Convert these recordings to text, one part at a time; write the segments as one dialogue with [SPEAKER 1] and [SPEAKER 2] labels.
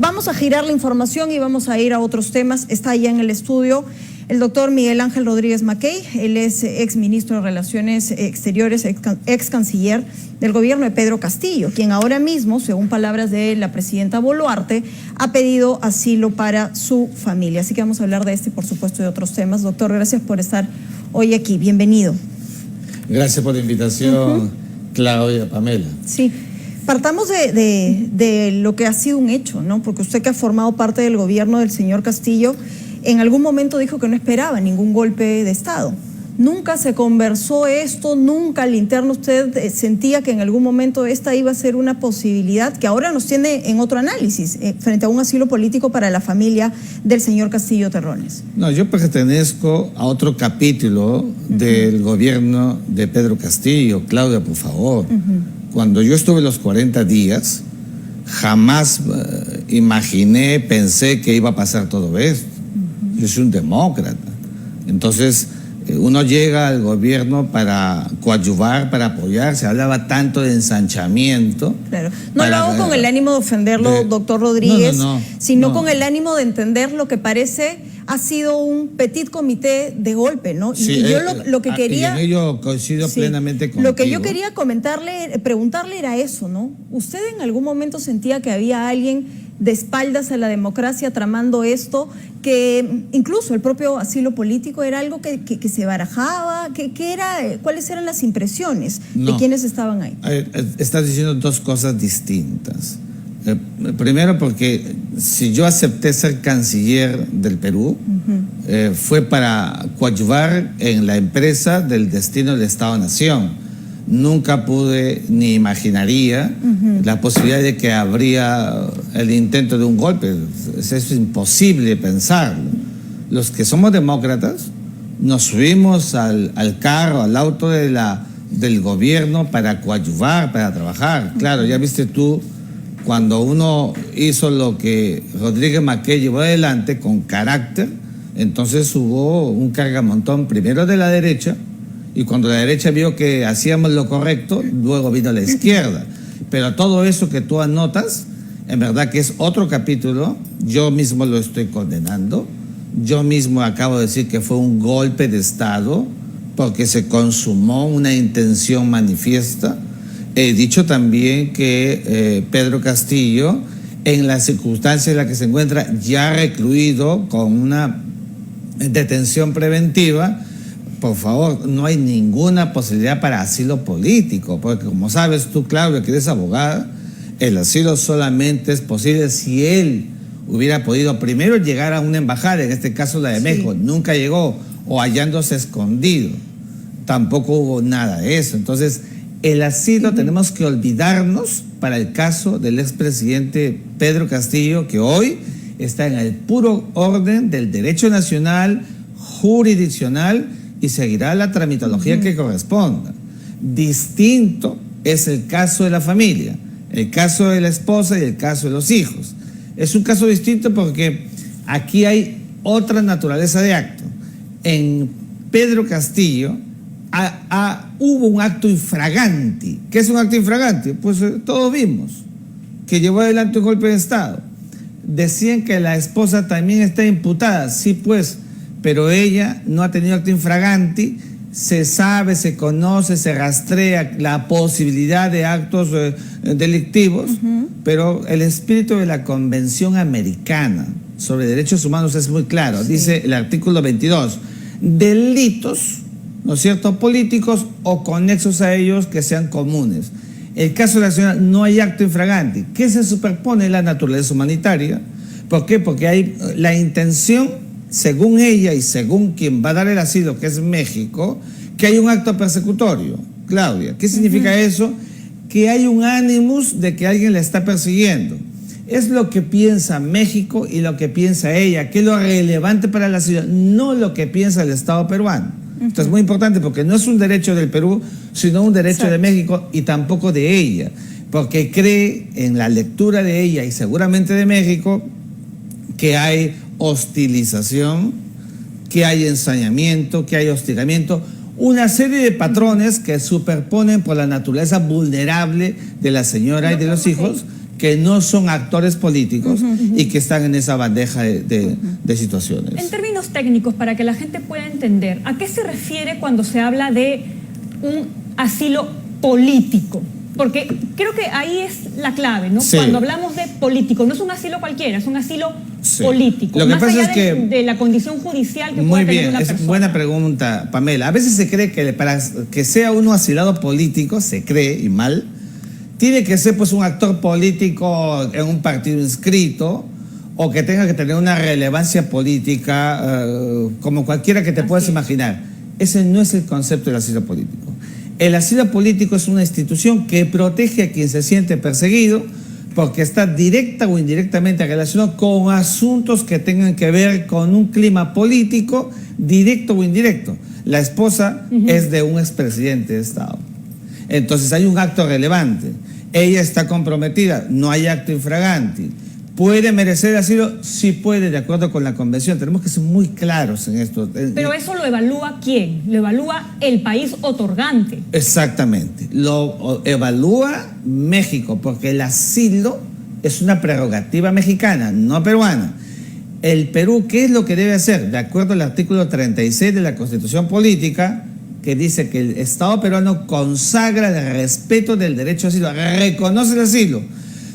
[SPEAKER 1] Vamos a girar la información y vamos a ir a otros temas. Está allá en el estudio el doctor Miguel Ángel Rodríguez Mackey. Él es ex ministro de Relaciones Exteriores, ex canciller del gobierno de Pedro Castillo, quien ahora mismo, según palabras de la presidenta Boluarte, ha pedido asilo para su familia. Así que vamos a hablar de este, por supuesto, y de otros temas. Doctor, gracias por estar hoy aquí. Bienvenido.
[SPEAKER 2] Gracias por la invitación, Claudia, Pamela.
[SPEAKER 1] Sí. Partamos de lo que ha sido un hecho, ¿no? Porque usted, que ha formado parte del gobierno del señor Castillo, en algún momento dijo que no esperaba ningún golpe de Estado. Nunca se conversó esto, nunca al interno usted sentía que en algún momento esta iba a ser una posibilidad que ahora nos tiene en otro análisis, frente a un asilo político para la familia del señor Castillo Terrones.
[SPEAKER 2] No, yo pertenezco a otro capítulo del gobierno de Pedro Castillo. Claudia, por favor. Cuando yo estuve los 40 días, jamás imaginé, pensé que iba a pasar todo esto. Yo soy un demócrata. Entonces, uno llega al gobierno para coadyuvar, para apoyar. Se hablaba tanto de ensanchamiento.
[SPEAKER 1] Claro. No lo hago con el ánimo de ofenderlo, doctor Rodríguez, sino con el ánimo de entender lo que parece ha sido un petit comité de golpe, ¿no?
[SPEAKER 2] Sí,
[SPEAKER 1] y yo lo que quería...
[SPEAKER 2] Y en ello coincido plenamente contigo.
[SPEAKER 1] Lo que yo quería preguntarle era eso, ¿no? ¿Usted en algún momento sentía que había alguien de espaldas a la democracia tramando esto, que incluso el propio asilo político era algo que se barajaba? ¿Cuáles eran las impresiones de quienes estaban ahí?
[SPEAKER 2] Estás diciendo dos cosas distintas. Primero, porque si yo acepté ser canciller del Perú, fue para coadyuvar en la empresa del destino del Estado-Nación. Nunca pude ni imaginaría la posibilidad de que habría el intento de un golpe. Es imposible pensarlo. Los que somos demócratas nos subimos al carro, al auto del gobierno para coadyuvar, para trabajar. Claro, ya viste tú, cuando uno hizo lo que Rodríguez Mackey llevó adelante con carácter, entonces hubo un cargamontón primero de la derecha, y cuando la derecha vio que hacíamos lo correcto, luego vino la izquierda. Pero todo eso que tú anotas, en verdad que es otro capítulo. Yo mismo lo estoy condenando. Yo mismo acabo de decir que fue un golpe de Estado porque se consumó una intención manifiesta. He dicho también que Pedro Castillo, en las circunstancias en las que se encuentra ya recluido con una detención preventiva, por favor, no hay ninguna posibilidad para asilo político, porque como sabes tú, Claudia, que eres abogada, el asilo solamente es posible si él hubiera podido primero llegar a una embajada, en este caso la de México, nunca llegó, o hallándose escondido. Tampoco hubo nada de eso. Entonces, el asilo tenemos que olvidarnos para el caso del expresidente Pedro Castillo, que hoy está en el puro orden del derecho nacional, jurisdiccional, y seguirá la tramitología que corresponda. Distinto es el caso de la familia, el caso de la esposa y el caso de los hijos. Es un caso distinto porque aquí hay otra naturaleza de acto. En Pedro Castillo hubo un acto infraganti. ¿Qué es un acto infraganti? Pues todos vimos que llevó adelante un golpe de Estado. Decían que la esposa también está imputada. Sí, pues, pero ella no ha tenido acto infraganti. Se sabe, se conoce, se rastrea la posibilidad de actos delictivos, pero el espíritu de la Convención Americana sobre Derechos Humanos es muy claro. Dice el artículo 22, delitos, ¿no es cierto?, políticos o conexos a ellos que sean comunes. El caso nacional no hay acto infraganti. ¿Qué se superpone? La naturaleza humanitaria. ¿Por qué? Porque hay la intención, según ella y según quien va a dar el asilo, que es México, que hay un acto persecutorio. Claudia, ¿qué significa eso? Que hay un ánimos de que alguien la está persiguiendo. Es lo que piensa México y lo que piensa ella, que es lo relevante para la ciudad, no lo que piensa el Estado peruano. Esto es muy importante porque no es un derecho del Perú, sino un derecho de México y tampoco de ella, porque cree en la lectura de ella y seguramente de México que hay hostilización, que hay ensañamiento, que hay hostigamiento, una serie de patrones que superponen por la naturaleza vulnerable de la señora y de los hijos, que no son actores políticos y que están en esa bandeja de situaciones.
[SPEAKER 3] En términos técnicos, para que la gente pueda entender, ¿a qué se refiere cuando se habla de un asilo político? Porque creo que ahí es la clave, ¿no?
[SPEAKER 2] Sí.
[SPEAKER 3] Cuando hablamos de político, no es un asilo cualquiera, es un asilo político.
[SPEAKER 2] Lo que
[SPEAKER 3] más
[SPEAKER 2] pasa
[SPEAKER 3] allá
[SPEAKER 2] es que
[SPEAKER 3] de la condición judicial que
[SPEAKER 2] muy
[SPEAKER 3] pueda tener
[SPEAKER 2] bien,
[SPEAKER 3] una
[SPEAKER 2] es
[SPEAKER 3] persona.
[SPEAKER 2] buena pregunta, Pamela. A veces se cree que para que sea uno asilado político, se cree, y mal, tiene que ser pues un actor político en un partido inscrito o que tenga que tener una relevancia política como cualquiera que te puedas imaginar. Ese no es el concepto del asilo político. El asilo político es una institución que protege a quien se siente perseguido porque está directa o indirectamente relacionado con asuntos que tengan que ver con un clima político, directo o indirecto. La esposa es de un expresidente de Estado. Entonces hay un acto relevante. Ella está comprometida, no hay acto infraganti. ¿Puede merecer asilo? Sí puede, de acuerdo con la convención. Tenemos que ser muy claros en esto.
[SPEAKER 3] Pero eso lo evalúa ¿quién? Lo evalúa el país otorgante.
[SPEAKER 2] Exactamente. Lo evalúa México, porque el asilo es una prerrogativa mexicana, no peruana. El Perú, ¿qué es lo que debe hacer? De acuerdo al artículo 36 de la Constitución Política, que dice que el Estado peruano consagra el respeto del derecho a asilo, reconoce el asilo.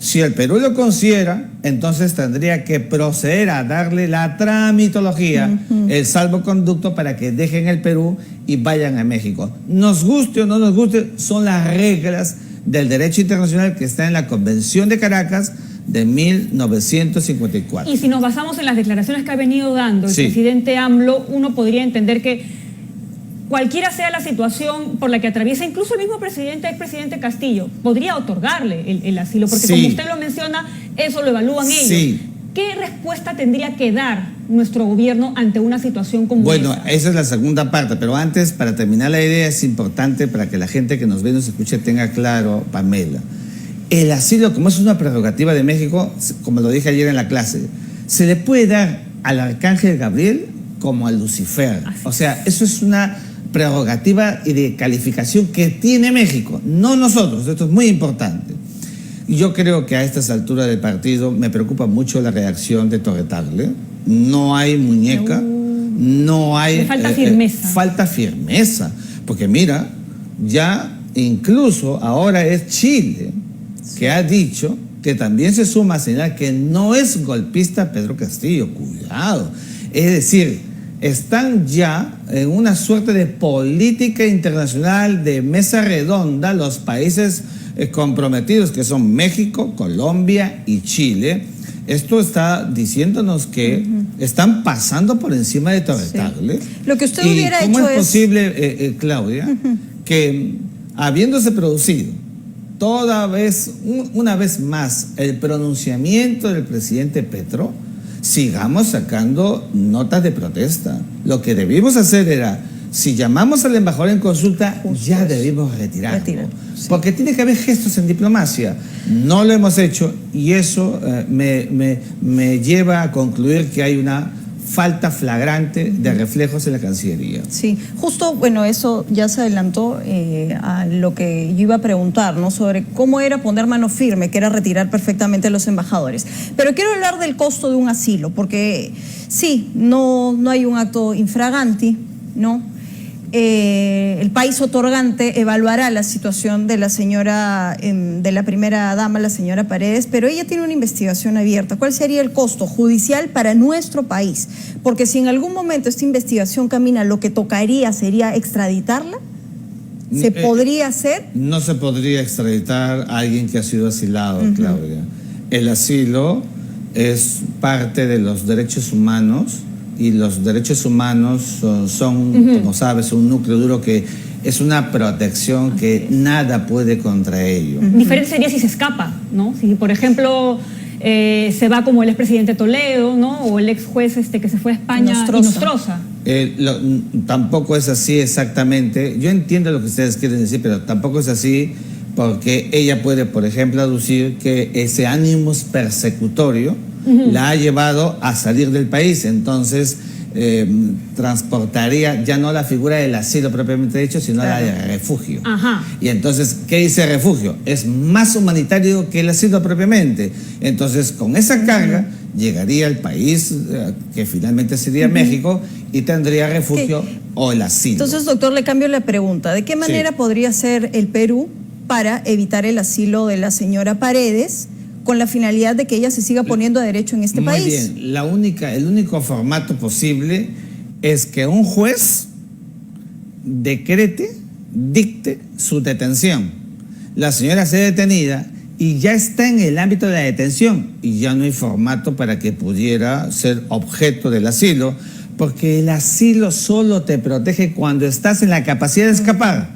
[SPEAKER 2] Si el Perú lo considera, entonces tendría que proceder a darle la tramitología, el salvoconducto para que dejen el Perú y vayan a México. Nos guste o no nos guste, son las reglas del derecho internacional que está en la Convención de Caracas de 1954.
[SPEAKER 3] Y si nos basamos en las declaraciones que ha venido dando el
[SPEAKER 2] Sí.
[SPEAKER 3] presidente AMLO, uno podría entender que cualquiera sea la situación por la que atraviesa, incluso el mismo expresidente Castillo, podría otorgarle el asilo, porque
[SPEAKER 2] Sí.
[SPEAKER 3] como usted lo menciona, eso lo evalúan ellos.
[SPEAKER 2] Sí.
[SPEAKER 3] ¿Qué respuesta tendría que dar nuestro gobierno ante una situación como
[SPEAKER 2] Bueno,
[SPEAKER 3] esa?
[SPEAKER 2] esa es la segunda parte, pero antes, para terminar la idea, es importante para que la gente que nos ve y nos escuche tenga claro, Pamela. El asilo, como es una prerrogativa de México, como lo dije ayer en la clase, se le puede dar al arcángel Gabriel como a Lucifer. O sea, eso es una prerrogativa y de calificación que tiene México, no nosotros. Esto es muy importante. Y yo creo que a estas alturas del partido me preocupa mucho la reacción de Torre Tagle. No hay muñeca, no hay...
[SPEAKER 3] Le falta firmeza.
[SPEAKER 2] Falta firmeza, porque mira, ya incluso ahora es Chile que ha dicho que también se suma a señalar que no es golpista Pedro Castillo. Cuidado. Es decir, están ya en una suerte de política internacional de mesa redonda los países comprometidos, que son México, Colombia y Chile. Esto está diciéndonos que están pasando por encima de Torre Tagle.
[SPEAKER 1] Lo que usted
[SPEAKER 2] ¿Y
[SPEAKER 1] hubiera
[SPEAKER 2] cómo
[SPEAKER 1] hecho
[SPEAKER 2] es posible, Claudia, que habiéndose producido una vez más el pronunciamiento del presidente Petro, sigamos sacando notas de protesta? Lo que debimos hacer era, si llamamos al embajador en consulta, ya debimos retirarlo.
[SPEAKER 1] Sí.
[SPEAKER 2] Porque tiene que haber gestos en diplomacia. No lo hemos hecho y eso me lleva a concluir que hay una falta flagrante de reflejos en la Cancillería.
[SPEAKER 1] Sí, justo, bueno, eso ya se adelantó a lo que yo iba a preguntar, ¿no? Sobre cómo era poner mano firme, que era retirar perfectamente a los embajadores. Pero quiero hablar del costo de un asilo, porque sí, no hay un acto infraganti, ¿no? El país otorgante evaluará la situación de la señora, de la primera dama, la señora Paredes, pero ella tiene una investigación abierta. ¿Cuál sería el costo judicial para nuestro país? Porque si en algún momento esta investigación camina, lo que tocaría sería extraditarla. ¿Se podría hacer?
[SPEAKER 2] No se podría extraditar a alguien que ha sido asilado, Claudia. El asilo es parte de los derechos humanos y los derechos humanos son como sabes, un núcleo duro que es una protección que nada puede contra ello.
[SPEAKER 3] Diferente sería si se escapa, ¿no? Si, por ejemplo, se va como el expresidente Toledo, ¿no? O el ex juez que se fue a España, Nostroza.
[SPEAKER 2] Tampoco es así exactamente. Yo entiendo lo que ustedes quieren decir, pero tampoco es así, porque ella puede, por ejemplo, aducir que ese ánimo persecutorio la ha llevado a salir del país. Entonces, transportaría ya no la figura del asilo propiamente dicho, sino
[SPEAKER 1] Claro.
[SPEAKER 2] la de refugio.
[SPEAKER 3] Ajá.
[SPEAKER 2] Y entonces, ¿qué dice refugio? Es más humanitario que el asilo propiamente. Entonces, con esa carga llegaría al país que finalmente sería México y tendría refugio o el asilo.
[SPEAKER 1] Entonces, doctor, le cambio la pregunta. ¿De qué manera
[SPEAKER 2] Sí.
[SPEAKER 1] podría ser el Perú para evitar el asilo de la señora Paredes con la finalidad de que ella se siga poniendo a derecho en este
[SPEAKER 2] Muy
[SPEAKER 1] país?
[SPEAKER 2] bien, el único formato posible es que un juez dicte su detención. La señora sea detenida y ya está en el ámbito de la detención y ya no hay formato para que pudiera ser objeto del asilo, porque el asilo solo te protege cuando estás en la capacidad de escapar.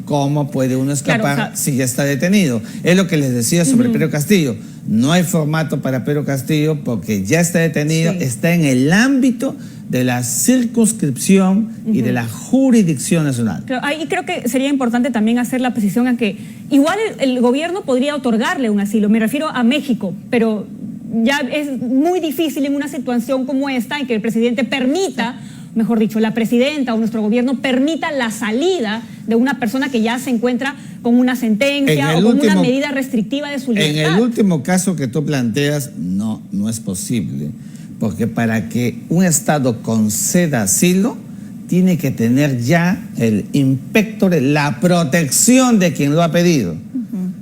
[SPEAKER 2] ¿Cómo puede uno escapar
[SPEAKER 3] Claro, o sea,
[SPEAKER 2] si ya está detenido? Es lo que les decía sobre Pedro Castillo. No hay formato para Pedro Castillo porque ya está detenido,
[SPEAKER 1] Sí.
[SPEAKER 2] está en el ámbito de la circunscripción y de la jurisdicción nacional.
[SPEAKER 3] Claro, ahí creo que sería importante también hacer la precisión a que igual el gobierno podría otorgarle un asilo, me refiero a México, pero ya es muy difícil en una situación como esta en que el presidente permita, mejor dicho, la presidenta o nuestro gobierno permita la salida de una persona que ya se encuentra con una sentencia o con una medida restrictiva de su libertad.
[SPEAKER 2] En el último caso que tú planteas, no es posible, porque para que un Estado conceda asilo, tiene que tener ya el impectore, la protección de quien lo ha pedido.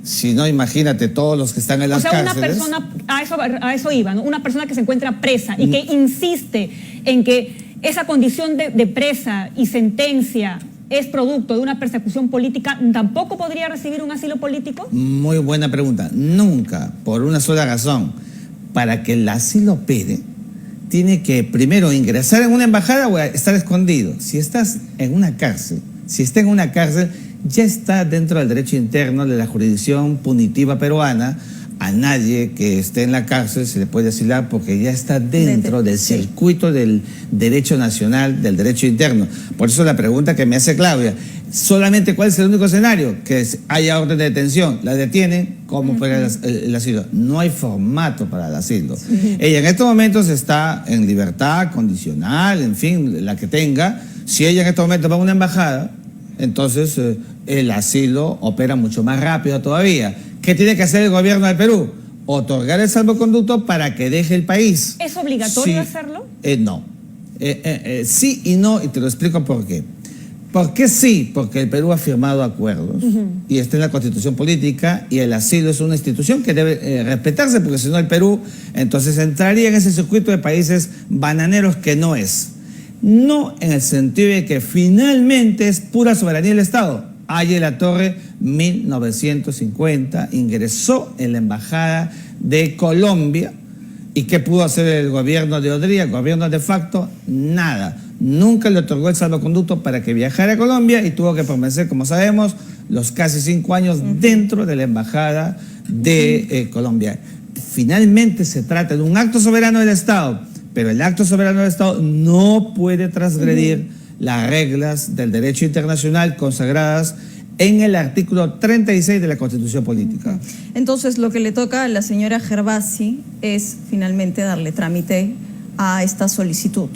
[SPEAKER 2] Si no, imagínate todos los que están en las cárceles.
[SPEAKER 3] Una persona, a eso iba, ¿no? Una persona que se encuentra presa y que insiste en que esa condición de presa y sentencia es producto de una persecución política, ¿tampoco podría recibir un asilo político?
[SPEAKER 2] Muy buena pregunta. Nunca, por una sola razón. Para que el asilo pide, tiene que primero ingresar en una embajada o estar escondido. Si estás en una cárcel, ya está dentro del derecho interno de la jurisdicción punitiva peruana. A nadie que esté en la cárcel se le puede asilar porque ya está dentro del circuito del derecho nacional, del derecho interno. Por eso la pregunta que me hace Claudia, solamente ¿cuál es el único escenario? Que haya orden de detención, la detienen, ¿cómo puede el asilo? No hay formato para el asilo. Ella en estos momentos está en libertad condicional, en fin, la que tenga. Si ella en estos momentos va a una embajada, entonces el asilo opera mucho más rápido todavía. ¿Qué tiene que hacer el gobierno del Perú? Otorgar el salvoconducto para que deje el país.
[SPEAKER 3] ¿Es obligatorio hacerlo?
[SPEAKER 2] No. Sí y no, y te lo explico por qué. ¿Por qué sí? Porque el Perú ha firmado acuerdos y está en la Constitución política y el asilo es una institución que debe respetarse, porque si no el Perú entonces entraría en ese circuito de países bananeros que no es. No en el sentido de que finalmente es pura soberanía del Estado. Aye La Torre, 1950, ingresó en la Embajada de Colombia. ¿Y qué pudo hacer el gobierno de Odría, el gobierno de facto? Nada. Nunca le otorgó el salvoconducto para que viajara a Colombia y tuvo que permanecer, como sabemos, los casi 5 años dentro de la Embajada de Colombia. Finalmente se trata de un acto soberano del Estado, pero el acto soberano del Estado no puede transgredir las reglas del derecho internacional consagradas en el artículo 36 de la Constitución Política.
[SPEAKER 1] Entonces, lo que le toca a la señora Gervasi es finalmente darle trámite a esta solicitud.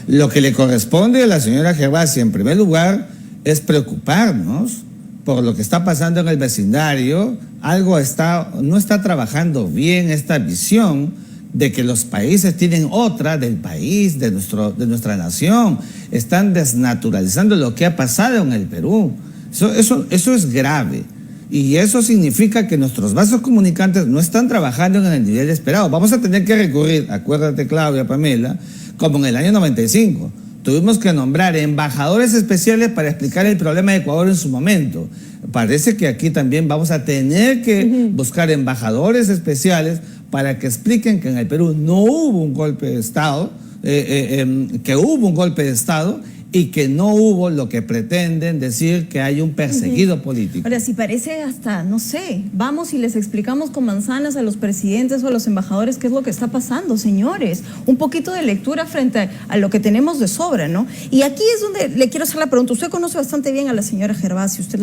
[SPEAKER 2] Lo que le corresponde a la señora Gervasi, en primer lugar, es preocuparnos por lo que está pasando en el vecindario. No está trabajando bien esta visión de que los países tienen otra del país, de nuestra nación. Están desnaturalizando lo que ha pasado en el Perú. Eso es grave. Y eso significa que nuestros vasos comunicantes no están trabajando en el nivel esperado. Vamos a tener que recurrir, acuérdate Claudia, Pamela, como en el año 95. Tuvimos que nombrar embajadores especiales para explicar el problema de Ecuador en su momento. Parece que aquí también vamos a tener que buscar embajadores especiales para que expliquen que en el Perú no hubo un golpe de Estado, que hubo un golpe de Estado y que no hubo lo que pretenden decir que hay un perseguido político.
[SPEAKER 1] Ahora, si parece hasta, no sé, vamos y les explicamos con manzanas a los presidentes o a los embajadores qué es lo que está pasando, señores. Un poquito de lectura frente a lo que tenemos de sobra, ¿no? Y aquí es donde le quiero hacer la pregunta. Usted conoce bastante bien a la señora Gervasi, usted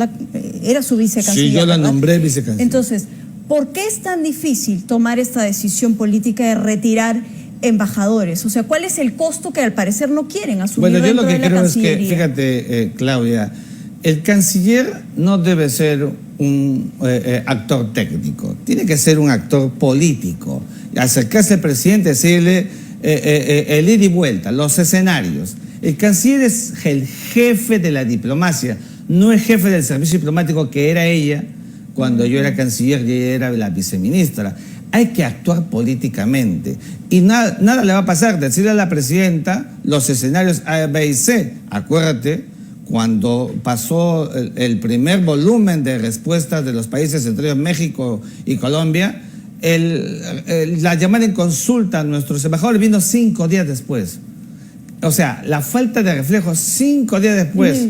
[SPEAKER 1] era su vicecanciller.
[SPEAKER 2] Sí, yo la
[SPEAKER 1] ¿verdad?
[SPEAKER 2] nombré vicecanciller.
[SPEAKER 1] Entonces, ¿por qué es tan difícil tomar esta decisión política de retirar embajadores? O sea, ¿cuál es el costo que al parecer no quieren asumir
[SPEAKER 2] Bueno, yo
[SPEAKER 1] dentro
[SPEAKER 2] lo que
[SPEAKER 1] de la
[SPEAKER 2] creo es que,
[SPEAKER 1] Cancillería?
[SPEAKER 2] fíjate, Claudia, el canciller no debe ser un actor técnico, tiene que ser un actor político, acercarse al presidente, decirle el ida y vuelta, los escenarios. El canciller es el jefe de la diplomacia, no es jefe del servicio diplomático que era ella cuando yo era canciller y ella era la viceministra. Hay que actuar políticamente y nada le va a pasar, decirle a la presidenta los escenarios A, B y C. Acuérdate, cuando pasó el primer volumen de respuestas de los países entre ellos México y Colombia, la llamada en consulta a nuestros embajadores vino 5 días después. O sea, la falta de reflejo 5 días después.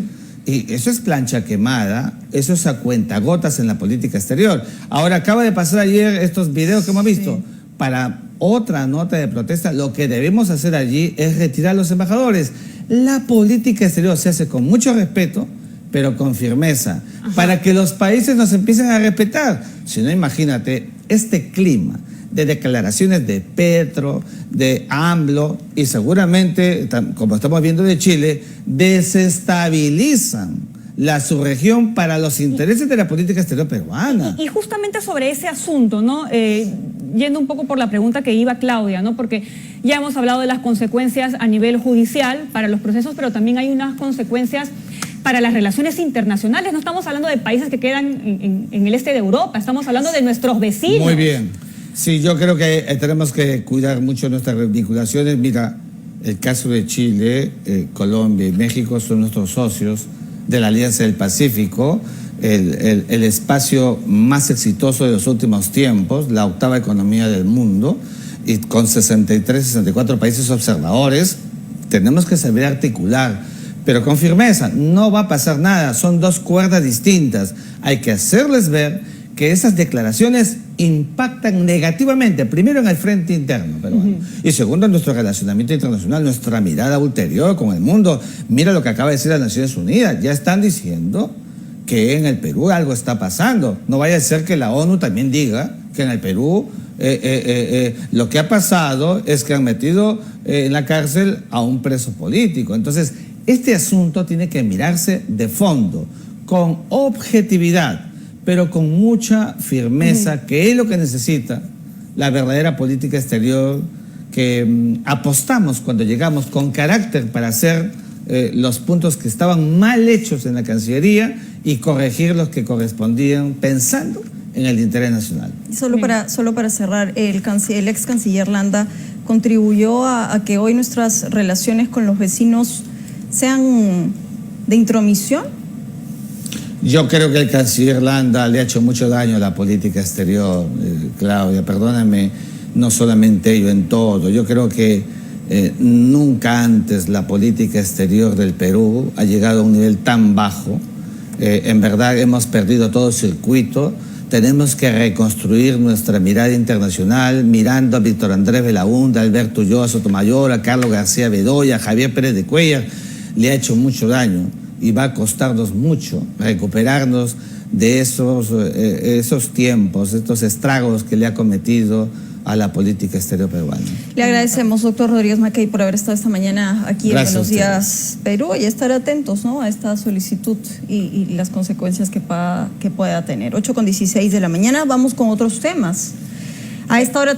[SPEAKER 2] Y eso es plancha quemada, eso es a cuentagotas en la política exterior. Ahora, acaba de pasar ayer estos videos que hemos visto. Para otra nota de protesta, lo que debemos hacer allí es retirar a los embajadores. La política exterior se hace con mucho respeto, pero con firmeza, para que los países nos empiecen a respetar. Si no, imagínate, este clima de declaraciones de Petro, de AMLO y seguramente, como estamos viendo de Chile, desestabilizan la subregión para los intereses de la política exterior peruana.
[SPEAKER 3] Y justamente sobre ese asunto, ¿no? Yendo un poco por la pregunta que iba Claudia, ¿no? Porque ya hemos hablado de las consecuencias a nivel judicial para los procesos, pero también hay unas consecuencias para las relaciones internacionales. No estamos hablando de países que quedan en el este de Europa, estamos hablando de nuestros vecinos.
[SPEAKER 2] Muy bien. Sí, yo creo que tenemos que cuidar mucho nuestras vinculaciones. Mira, el caso de Chile, Colombia y México son nuestros socios de la Alianza del Pacífico, el espacio más exitoso de los últimos tiempos, la 8ª economía del mundo, y con 63, 64 países observadores. Tenemos que saber articular, pero con firmeza. No va a pasar nada, son 2 cuerdas distintas. Hay que hacerles ver que esas declaraciones impactan negativamente, primero en el frente interno peruano, y segundo en nuestro relacionamiento internacional, nuestra mirada ulterior con el mundo. Mira lo que acaba de decir las Naciones Unidas, ya están diciendo que en el Perú algo está pasando. No vaya a ser que la ONU también diga que en el Perú lo que ha pasado es que han metido en la cárcel a un preso político. Entonces, este asunto tiene que mirarse de fondo, con objetividad, pero con mucha firmeza, que es lo que necesita la verdadera política exterior, que apostamos cuando llegamos con carácter para hacer los puntos que estaban mal hechos en la Cancillería y corregir los que correspondían pensando en el interés nacional.
[SPEAKER 1] Solo para cerrar, el ex canciller Landa contribuyó a que hoy nuestras relaciones con los vecinos sean de intromisión.
[SPEAKER 2] Yo creo que el canciller Landa le ha hecho mucho daño a la política exterior, Claudia, perdóname, no solamente yo, en todo. Yo creo que nunca antes la política exterior del Perú ha llegado a un nivel tan bajo. En verdad hemos perdido todo circuito. Tenemos que reconstruir nuestra mirada internacional, mirando a Víctor Andrés Belaúnde, a Alberto Ulloa Sotomayor, a Carlos García Bedoya, a Javier Pérez de Cuellar. Le ha hecho mucho daño y va a costarnos mucho recuperarnos de esos tiempos, estos estragos que le ha cometido a la política exterior peruana.
[SPEAKER 1] Le agradecemos, doctor Rodríguez Mackey, por haber estado esta mañana aquí en Buenos Días Perú, y estar atentos, ¿no?, a esta solicitud y las consecuencias que pueda tener. 8:16 de la mañana, vamos con otros temas. A esta hora